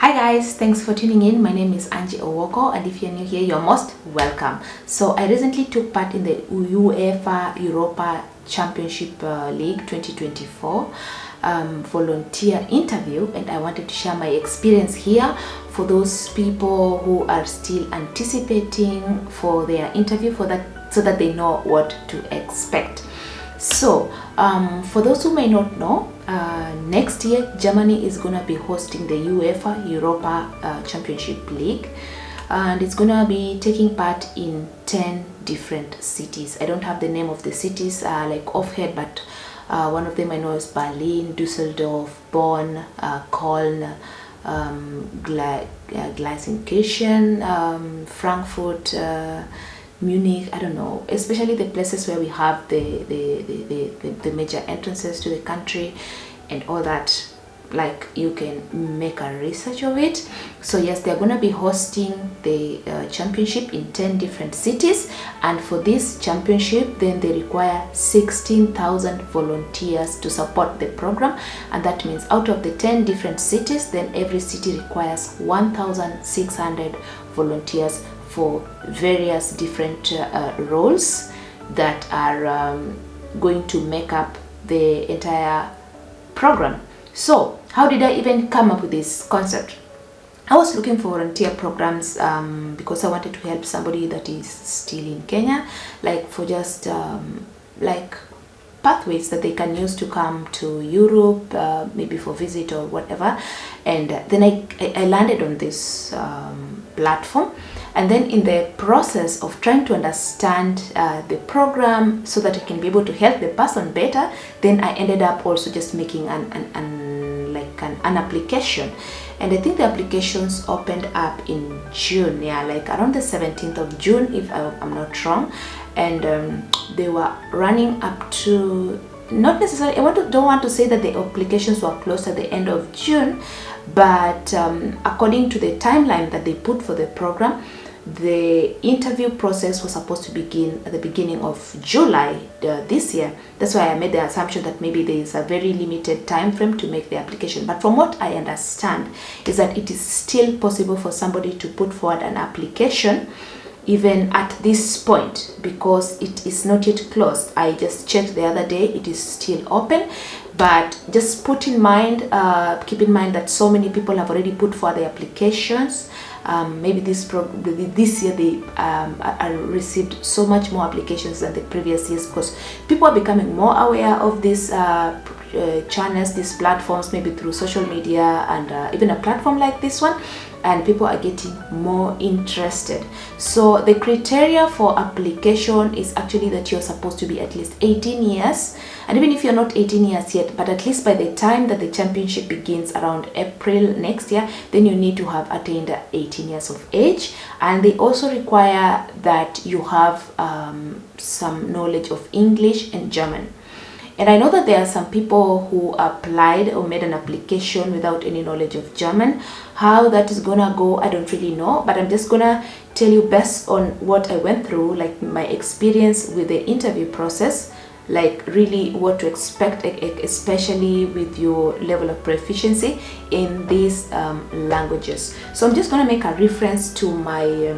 Hi guys, thanks for tuning in. My name is Angie Owoko, and if you're new here, you're most welcome. So I recently took part in the UEFA Europa Championship League 2024 volunteer interview, and I wanted to share my experience here for those people who are still anticipating for their interview so that they know what to expect. So for those who may not know, next year Germany is gonna be hosting the UEFA Europa Championship League, and it's gonna be taking part in 10 different cities. I don't have the name of the cities like offhand, but one of them I know is Berlin, Düsseldorf, Bonn, Köln, Gelsenkirchen, Frankfurt, Munich. I don't know, especially the places where we have the major entrances to the country and all that. Like, you can make a research of it. So yes, they're going to be hosting the championship in 10 different cities, and for this championship then they require 16,000 volunteers to support the program, and that means out of the 10 different cities, then every city requires 1,600 volunteers for various different roles that are going to make up the entire program. So how did I even come up with this concept? I was looking for volunteer programs because I wanted to help somebody that is still in Kenya, like for just like pathways that they can use to come to Europe, maybe for visit or whatever. And then I landed on this platform, and then in the process of trying to understand the program so that I can be able to help the person better, then I ended up also just making an application. And I think the applications opened up in June, like around the 17th of June, if I'm not wrong. And they were running up to, not necessarily, don't want to say that the applications were closed at the end of June, but according to the timeline that they put for the program, the interview process was supposed to begin at the beginning of July this year. That's why I made the assumption that maybe there is a very limited time frame to make the application. But from what I understand is that it is still possible for somebody to put forward an application even at this point, because it is not yet closed. I just checked the other day, it is still open. But just keep in mind that so many people have already put forward the applications. Maybe this year they received so much more applications than the previous years, because people are becoming more aware of these channels, these platforms, maybe through social media and even a platform like this one, and people are getting more interested. So the criteria for application is actually that you're supposed to be at least 18 years, and even if you're not 18 years yet, but at least by the time that the championship begins around April next year, then you need to have attained 18 years of age. And they also require that you have some knowledge of English and German. And I know that there are some people who applied or made an application without any knowledge of German. How that is gonna go, I don't really know, but I'm just gonna tell you based on what I went through, like my experience with the interview process, like really what to expect, especially with your level of proficiency in these languages. So I'm just gonna make a reference to my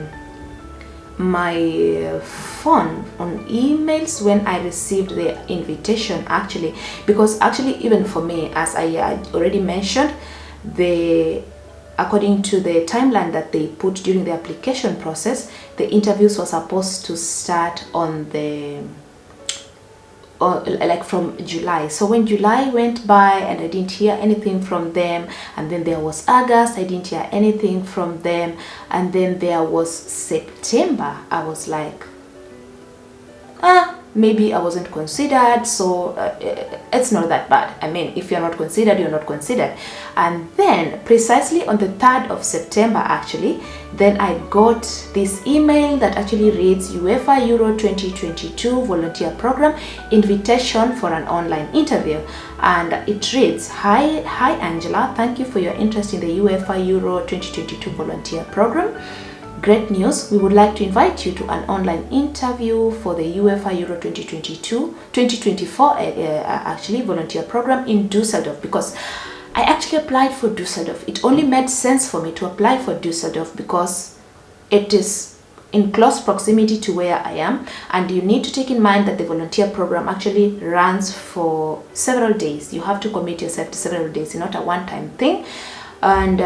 phone on emails when I received the invitation, actually, because actually even for me, as I already mentioned, according to the timeline that they put during the application process, the interviews were supposed to start on like from July. So when July went by and I didn't hear anything from them, and then there was August, I didn't hear anything from them, and then there was September, I was like, maybe I wasn't considered, so it's not that bad. I mean, if you're not considered, you're not considered. And then precisely on the 3rd of September, actually, then I got this email that actually reads UEFA Euro 2022 volunteer program invitation for an online interview. And it reads, hi Angela, thank you for your interest in the UEFA Euro 2022 volunteer program. Great news, we would like to invite you to an online interview for the UEFA Euro 2024 actually volunteer program in Düsseldorf, because I actually applied for Düsseldorf. It only made sense for me to apply for Düsseldorf because it is in close proximity to where I am, and you need to take in mind that the volunteer program actually runs for several days. You have to commit yourself to several days, not a one-time thing. And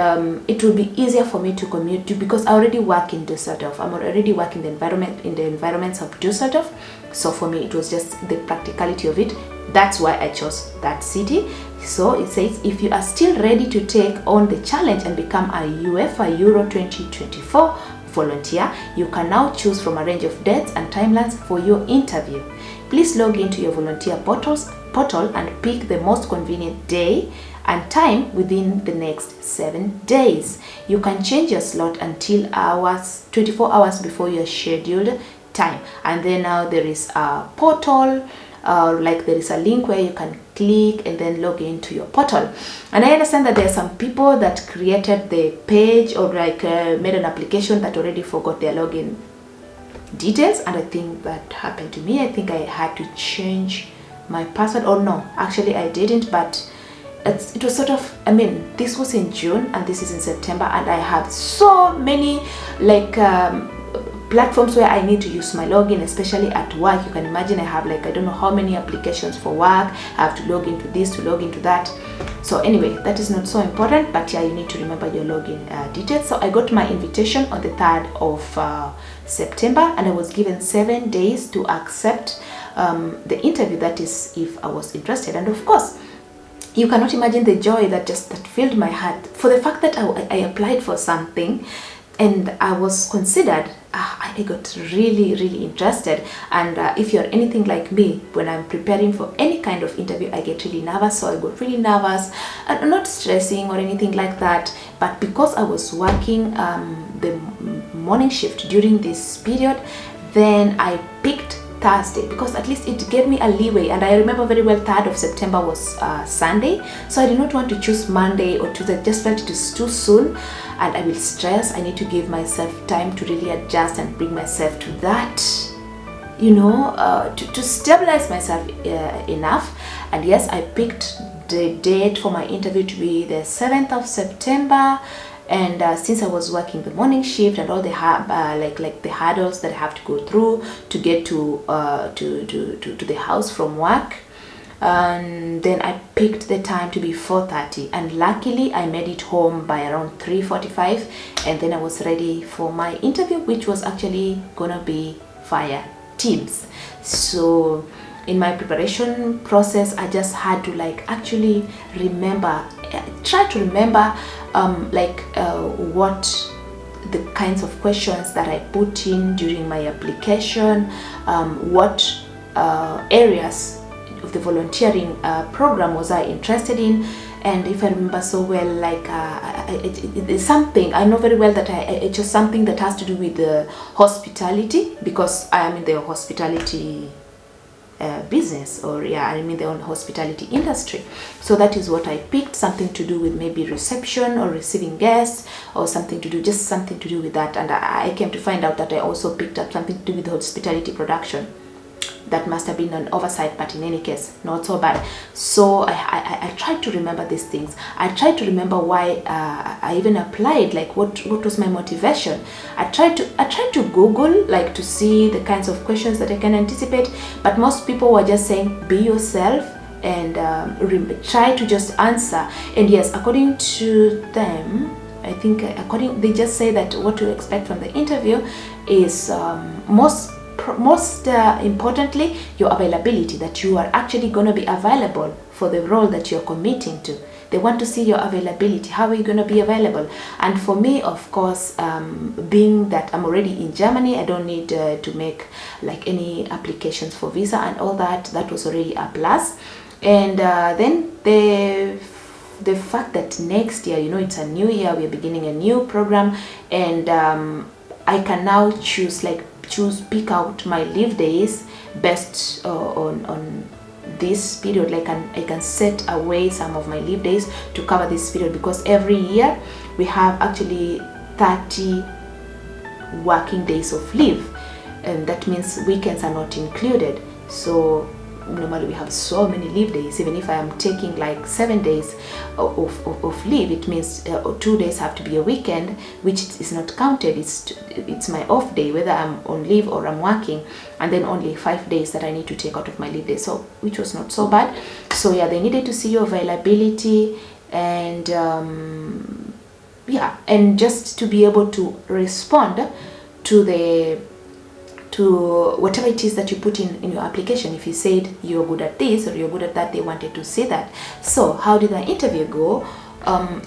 it will be easier for me to commute to, because I already work in Düsseldorf. I'm already working in the environments of Düsseldorf. So for me, it was just the practicality of it. That's why I chose that city. So it says, if you are still ready to take on the challenge and become a UEFA Euro 2024 volunteer, you can now choose from a range of dates and timelines for your interview. Please log into your volunteer portal and pick the most convenient day and time within the next 7 days. You can change your slot until 24 hours before your scheduled time. And then now there is a portal, like there is a link where you can click and then log into your portal. And I understand that there are some people that created the page or like made an application that already forgot their login details, and I think that happened to me. I think I had to change my password, or no, actually I didn't, but it was sort of, I mean, this was in June and this is in September, and I have so many like platforms where I need to use my login, especially at work. You can imagine I have like, I don't know how many applications for work. I have to log into this, to log into that. So anyway, that is not so important, but yeah, you need to remember your login details. So I got my invitation on the 3rd of September, and I was given 7 days to accept the interview, that is if I was interested. And of course, you cannot imagine the joy that filled my heart for the fact that I applied for something and I was considered. I got really interested. And if you're anything like me, when I'm preparing for any kind of interview, I get really nervous. So I got really nervous, and not stressing or anything like that, but because I was working the morning shift during this period, then I picked Thursday because at least it gave me a leeway. And I remember very well 3rd of September was Sunday, so I did not want to choose Monday or Tuesday. I just felt it is too soon and I will stress. I need to give myself time to really adjust and bring myself to that, you know, to stabilize myself enough. And yes, I picked the date for my interview to be the 7th of September. And since I was working the morning shift and all the like the hurdles that I have to go through to get to the house from work, and then I picked the time to be 4:30, and luckily I made it home by around 3:45, and then I was ready for my interview, which was actually gonna be via Teams. So in my preparation process, I just had to like actually try to remember what the kinds of questions that I put in during my application, what areas of the volunteering program was I interested in. And if I remember so well, like it's something I know very well that it's just something that has to do with the hospitality, because I am in the hospitality business, or yeah, I'm in the hospitality industry. So that is what I picked, something to do with maybe reception or receiving guests, or something to do with that. And I came to find out that I also picked up something to do with hospitality production. That must have been an oversight, but in any case, not so bad. So I tried to remember these things. I tried to remember why I even applied, like what was my motivation. I tried to Google, like, to see the kinds of questions that I can anticipate, but most people were just saying be yourself and try to just answer. And yes, according to them, I think they just say that what to expect from the interview is most importantly, your availability, that you are actually going to be available for the role that you're committing to. They want to see your availability. How are you going to be available? And for me, of course, being that I'm already in Germany, I don't need to make like any applications for visa and all that. That was already a plus. And then the fact that next year, you know, it's a new year, we're beginning a new program, and I can now pick out my leave days based on this period. Like I can set away some of my leave days to cover this period, because every year we have actually 30 working days of leave, and that means weekends are not included. So normally we have so many leave days. Even if I am taking like 7 days of leave, it means 2 days have to be a weekend, which is not counted. It's my off day, whether I'm on leave or I'm working, and then only 5 days that I need to take out of my leave day, so which was not so bad. So yeah, they needed to see your availability, and yeah, and just to be able to respond to whatever it is that you put in your application. If you said you're good at this or you're good at that, they wanted to see that. So how did the interview go?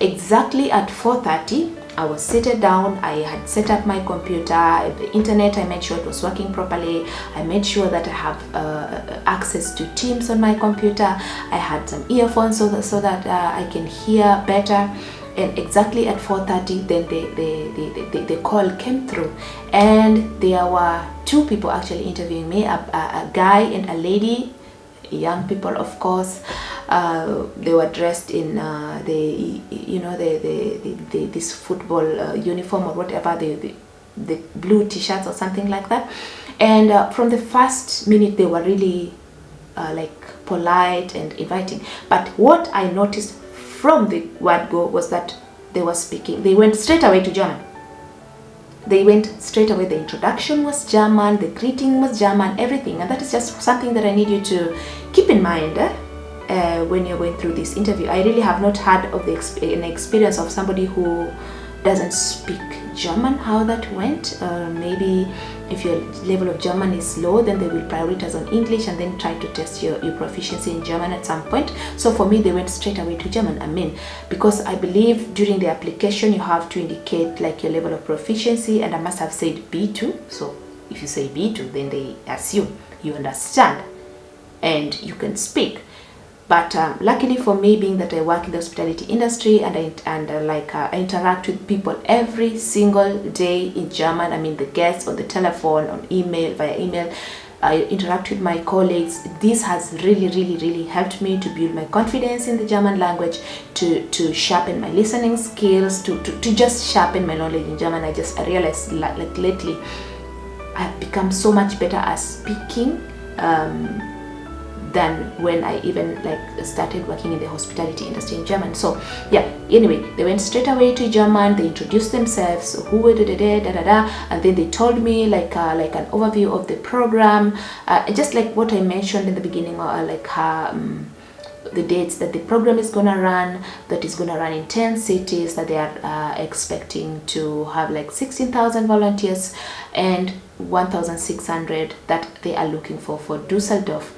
Exactly at 4:30, I was seated down. I had set up my computer, the internet, I made sure it was working properly. I made sure that I have access to Teams on my computer. I had some earphones so that I can hear better. And exactly at 4:30, then the call came through, and there were 2 people actually interviewing me, a guy and a lady, young people, of course. They were dressed in this football uniform or whatever, the blue t-shirts or something like that. And from the first minute, they were really like polite and inviting. But what I noticed from the word go was that they went straight away to German. They went straight away. The introduction was German, the greeting was German, everything. And that is just something that I need you to keep in mind when you're going through this interview. I really have not had of an experience of somebody who doesn't speak German, how that went. Maybe if your level of German is low, then they will prioritize on English and then try to test your proficiency in German at some point. So for me, they went straight away to German. I mean, because I believe during the application you have to indicate like your level of proficiency, and I must have said B2. So if you say B2, then they assume you understand and you can speak. But luckily for me, being that I work in the hospitality industry and I interact with people every single day in German. I mean, the guests on the telephone, on email, via email. I interact with my colleagues. This has really helped me to build my confidence in the German language, to sharpen my listening skills, to just sharpen my knowledge in German. I realized like lately I've become so much better at speaking than when I even like started working in the hospitality industry in German. So yeah, anyway, they went straight away to German. They introduced themselves, who were and then they told me like an overview of the program, just like what I mentioned in the beginning, the dates that the program is gonna run, that is gonna run in 10 cities, that they are expecting to have like 16,000 volunteers and 1,600 that they are looking for Dusseldorf.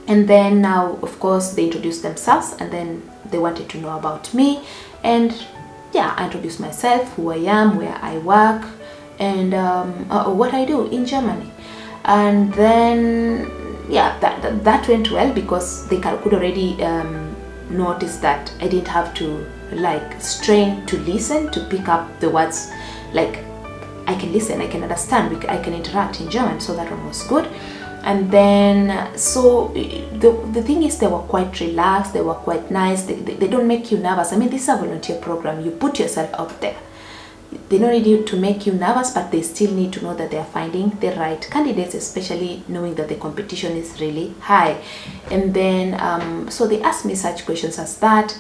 And then now, of course, they introduced themselves, and then they wanted to know about me. And yeah, I introduced myself, who I am, where I work, and what I do in Germany. And then yeah, that went well, because they could already notice that I didn't have to like strain to listen to pick up the words. Like, I can listen, I can understand, I can interact in German, so that one was good. And then, so the thing is, they were quite relaxed, they were quite nice, they don't make you nervous. I mean, this is a volunteer program, you put yourself out there. They don't need you to make you nervous, but they still need to know that they are finding the right candidates, especially knowing that the competition is really high. And then, so they asked me such questions as that.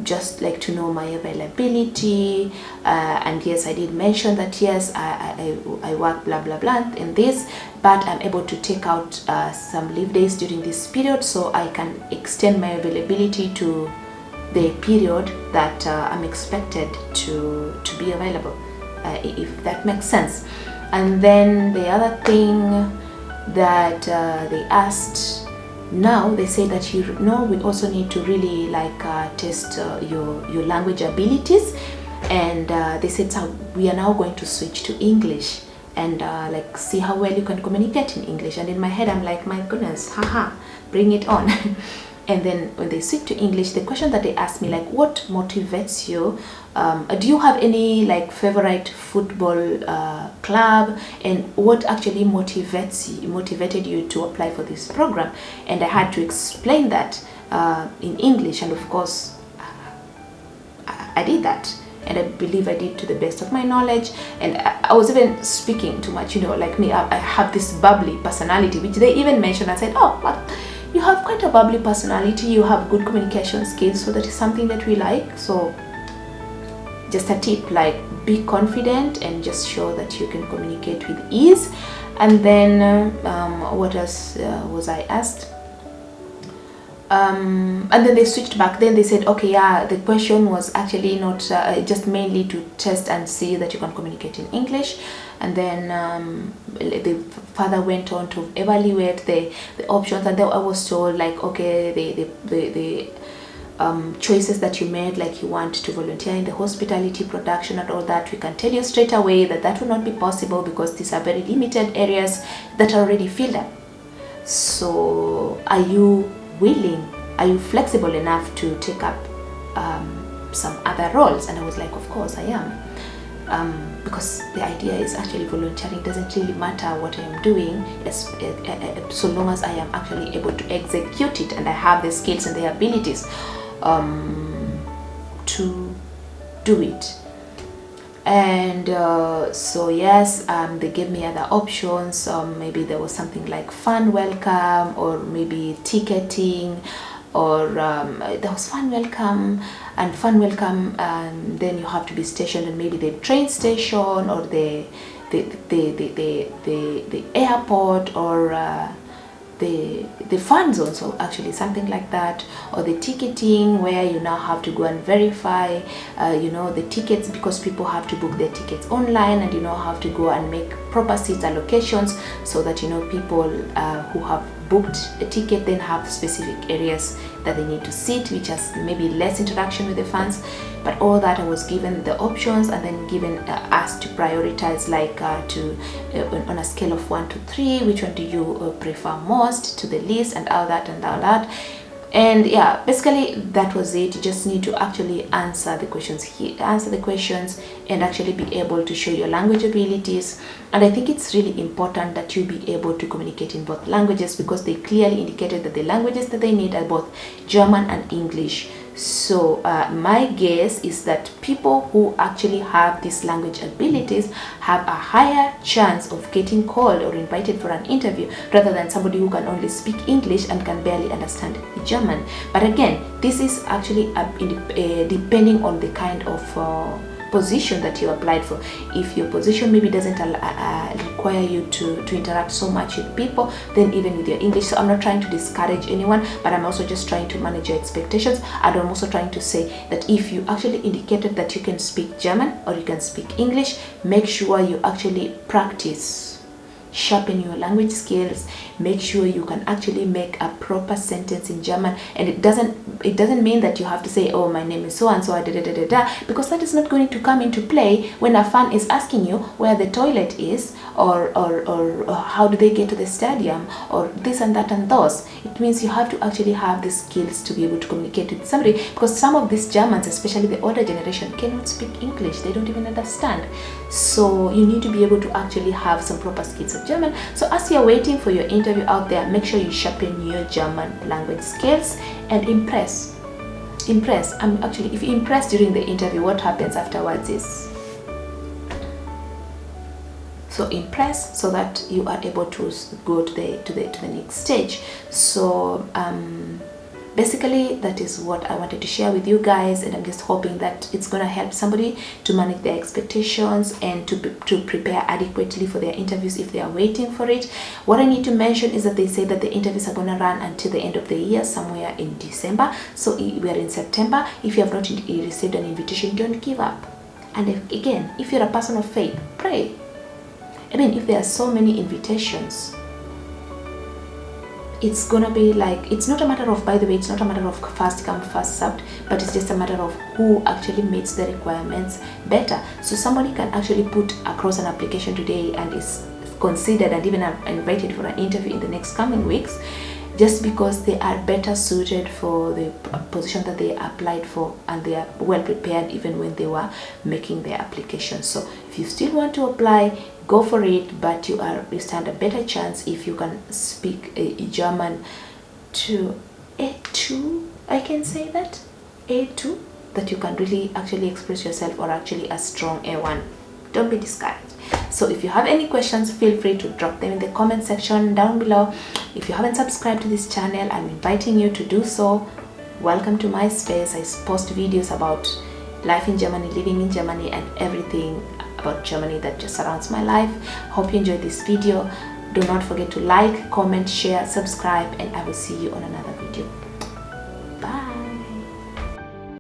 Just like to know my availability, and yes, I did mention that yes, I work blah blah blah in this, but I'm able to take out some leave days during this period, so I can extend my availability to the period that I'm expected to be available, if that makes sense. And then the other thing that they asked, now they say that we also need to really like test your language abilities, and they said, so we are now going to switch to English and like see how well you can communicate in English. And in my head I'm like, my goodness, haha, bring it on. And then when they switch to English, the question that they asked me, like, what motivates you? Do you have any like favorite football club, and what actually motivated you to apply for this program? And I had to explain that in English, and of course I did that. and I believe I did to the best of my knowledge. And I was even speaking too much, you know, like me, I have this bubbly personality, which they even mentioned. I said, oh, but you have quite a bubbly personality, you have good communication skills, so that is something that we like. So just a tip, like be confident and just show that you can communicate with ease. And then what else was I asked? And then they switched back. Then they said, okay, yeah, the question was actually not just mainly to test and see that you can communicate in English. And then the father went on to evaluate the options, and then I was told, like, okay, the choices that you made, like you want to volunteer in the hospitality production and all that, we can tell you straight away that that will not be possible because these are very limited areas that are already filled up. So are you willing, are you flexible enough to take up some other roles? And I was like, of course I am, because the idea is actually volunteering. Doesn't really matter what I am doing, so long as I am actually able to execute it and I have the skills and the abilities to do it. And so yes, they gave me other options. Maybe there was something like fun welcome, or maybe ticketing, or there was fun welcome, and then you have to be stationed in maybe the train station or the airport, or the fun zone, so actually something like that, or the ticketing, where you now have to go and verify you know, the tickets, because people have to book their tickets online, and you know, have to go and make proper seat allocations, so that you know, people who have booked a ticket then have specific areas that they need to sit, which has maybe less interaction with the fans. But all that, I was given the options, and then given asked to prioritize, like on a scale of 1 to 3, which one do you prefer most, to the list, and all that and all that. And yeah, basically that was it. You just need to actually answer the questions and actually be able to show your language abilities. And I think it's really important that you be able to communicate in both languages, because they clearly indicated that the languages that they need are both German and English. So my guess is that people who actually have these language abilities have a higher chance of getting called or invited for an interview, rather than somebody who can only speak English and can barely understand German. But again, this is actually depending on the kind of position that you applied for. If your position maybe doesn't require you to interact so much with people, then even with your English. So I'm not trying to discourage anyone, but I'm also just trying to manage your expectations. And I'm also trying to say that if you actually indicated that you can speak German or you can speak English, make sure you actually practice, sharpen your language skills, make sure you can actually make a proper sentence in German. And it doesn't mean that you have to say, oh, my name is so and so, because that is not going to come into play when a fan is asking you where the toilet is, or how do they get to the stadium, or this and that and those. It means you have to actually have the skills to be able to communicate with somebody, because some of these Germans, especially the older generation, cannot speak English. They don't even understand. So you need to be able to actually have some proper skills of German. So as you're waiting for your interview out there, make sure you sharpen your German language skills and impress. Actually, if you impress during the interview, what happens afterwards is, so impress so that you are able to go to the next stage. So basically that is what I wanted to share with you guys, and I'm just hoping that it's going to help somebody to manage their expectations and to prepare adequately for their interviews if they are waiting for it. What I need to mention is that they say that the interviews are going to run until the end of the year, somewhere in December. So we are in September. If you have not received an invitation, don't give up. And if you're a person of faith, pray. I mean, if there are so many invitations, it's gonna be like, it's not a matter of, by the way, it's not a matter of first come first served, but it's just a matter of who actually meets the requirements better. So somebody can actually put across an application today and is considered and even invited for an interview in the next coming weeks, just because they are better suited for the position that they applied for, and they are well prepared even when they were making their application. So if you still want to apply, go for it, but you stand a better chance if you can speak German to A2, I can say that, A2, that you can really actually express yourself or actually a strong A1. Don't be discouraged. So if you have any questions, feel free to drop them in the comment section down below. If you haven't subscribed to this channel, I'm inviting you to do so. Welcome to my space. I post videos about life in Germany, living in Germany, and everything about Germany that just surrounds my life. Hope you enjoyed this video. Do not forget to like, comment, share, subscribe, and I will see you on another video.